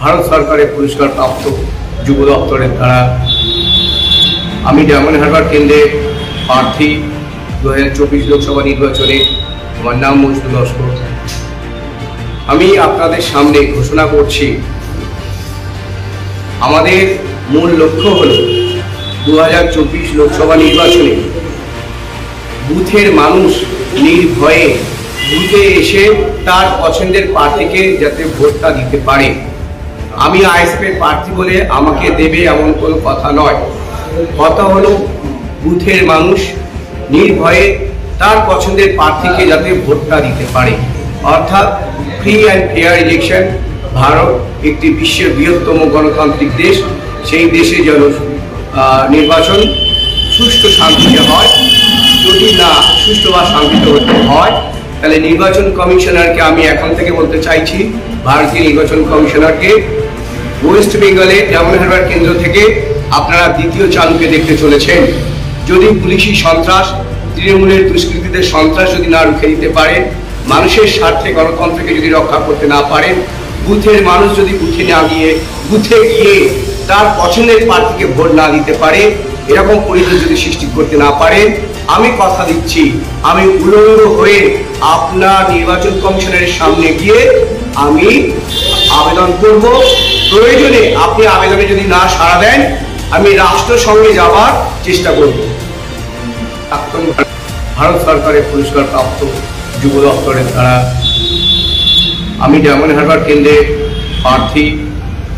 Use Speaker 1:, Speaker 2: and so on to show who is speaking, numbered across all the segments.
Speaker 1: ভারত সরকারের পুরস্কার প্রাপ্ত যুব দপ্তরের দ্বারা আমি ডায়মন্ড হারবার কেন্দ্রে প্রার্থী 2024 লোকসভা নির্বাচনে। আমার নাম মজনু লস্কর। আমি আপনাদের সামনে ঘোষণা করছি, আমাদের মূল লক্ষ্য হল 2024 লোকসভা নির্বাচনে বুথের মানুষ নির্ভয়ে বুথে এসে তার পছন্দের প্রার্থীকে যাতে ভোটটা দিতে পারে। আমি আইএসএফের প্রার্থী বলে আমাকে দেবে এমন কোনো কথা নয়। কথা হলো বুথের মানুষ নির্ভয়ে তার পছন্দের প্রার্থীকে যাতে ভোটটা দিতে পারে, অর্থাৎ free and fair election. Bharat একটি বিশ্বের বৃহত্তম গণতান্ত্রিক দেশ, সেই দেশে যেন নির্বাচন সুষ্ঠু শান্তিতে হয়। যদি না সুষ্ঠু বা শান্তিতে হতে হয়, তাহলে নির্বাচন কমিশনারকে আমি এখন থেকে বলতে চাইছি, ভারতীয় নির্বাচন কমিশনারকে ওয়েস্ট বেঙ্গলে ডায়মন্ড হারবার কেন্দ্র থেকে আপনারা দ্বিতীয় চালুকে দেখতে চলেছেন। যদি পুলিশি সন্ত্রাস, তৃণমূলের দুষ্কৃতীদের সন্ত্রাস যদি না রুখে দিতে পারেন, মানুষের স্বার্থে গণতন্ত্রকে যদি রক্ষা করতে না পারেন, বুথের মানুষ যদি বুথে গিয়ে তার পছন্দের প্রার্থীকে ভোট না দিতে পারে, এরকম পরিবেশ যদি সৃষ্টি করতে না পারে, আমি কথা দিচ্ছি, আমি উলঙ্গ হয়ে আপনার নির্বাচন কমিশনের সামনে গিয়ে আমি আবেদন করব। প্রয়োজনে আপনি আবেদনে যদি না সাড়া দেন, আমি রাষ্ট্রসংঘে যাওয়ার চেষ্টা করব। ভারত সরকারের পুরস্কার প্রাপ্ত যুব দপ্তরের দ্বারা আমি ডায়মন্ড হারবার কেন্দ্রে প্রার্থী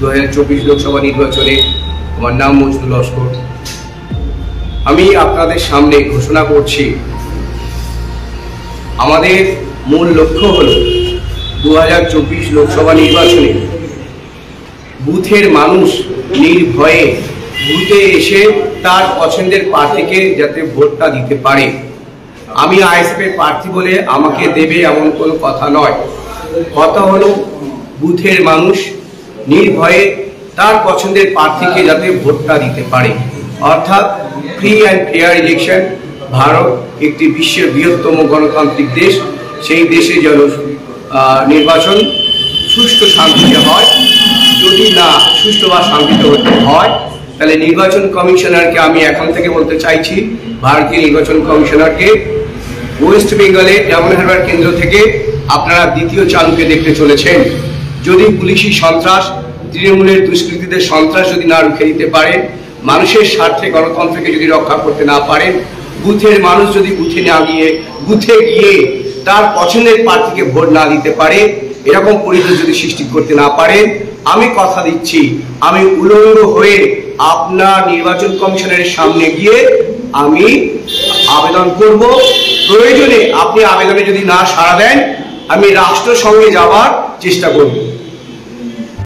Speaker 1: 2024 লোকসভা নির্বাচনে। আমার নাম মজনু লস্কর। আমি আপনাদের সামনে ঘোষণা করছি, আমাদের মূল লক্ষ্য হল 2024 লোকসভা নির্বাচনে বুথের মানুষ নির্ভয়ে বুথে এসে তার পছন্দের প্রার্থীকে যাতে ভোটটা দিতে পারে। আমি আইএসএফের প্রার্থী বলে আমাকে দেবে এমন কোনো কথা নয়। কথা হলো বুথের মানুষ নির্ভয়ে তার পছন্দের প্রার্থীকে যাতে ভোটটা দিতে পারে, অর্থাৎ free and fair election. Bharat একটি বিশ্বের বৃহত্তম গণতান্ত্রিক দেশ, সেই দেশে যেন নির্বাচন সুষ্ঠু শান্তিতে হয়। যদি না সুষ্ঠু বা শান্তিতে হতে হয়, তাহলে নির্বাচন কমিশনারকে আমি এখন থেকে বলতে চাইছি, ভারতীয় নির্বাচন কমিশনারকে ওয়েস্ট বেঙ্গলে ডায়মন্ড হারবার কেন্দ্র থেকে আপনারা দ্বিতীয় চালুকে দেখতে চলেছেন। যদি পুলিশি সন্ত্রাস, তৃণমূলের দুষ্কৃতীদের সন্ত্রাস যদি না রুখে দিতে পারেন, মানুষের স্বার্থে গণতন্ত্রকে যদি রক্ষা করতে না পারেন, বুথের মানুষ যদি বুথে গিয়ে তার পছন্দের প্রার্থীকে ভোট না দিতে পারে, এরকম পরিবেশ যদি সৃষ্টি করতে না পারে, আমি কথা দিচ্ছি, আমি উলঙ্গ হয়ে আপনার নির্বাচন কমিশনের সামনে গিয়ে আমি আবেদন করব। প্রয়োজনে আপনি আবেদনে যদি না সাড়া দেন, আমি রাষ্ট্রসংঘে যাওয়ার চেষ্টা করব।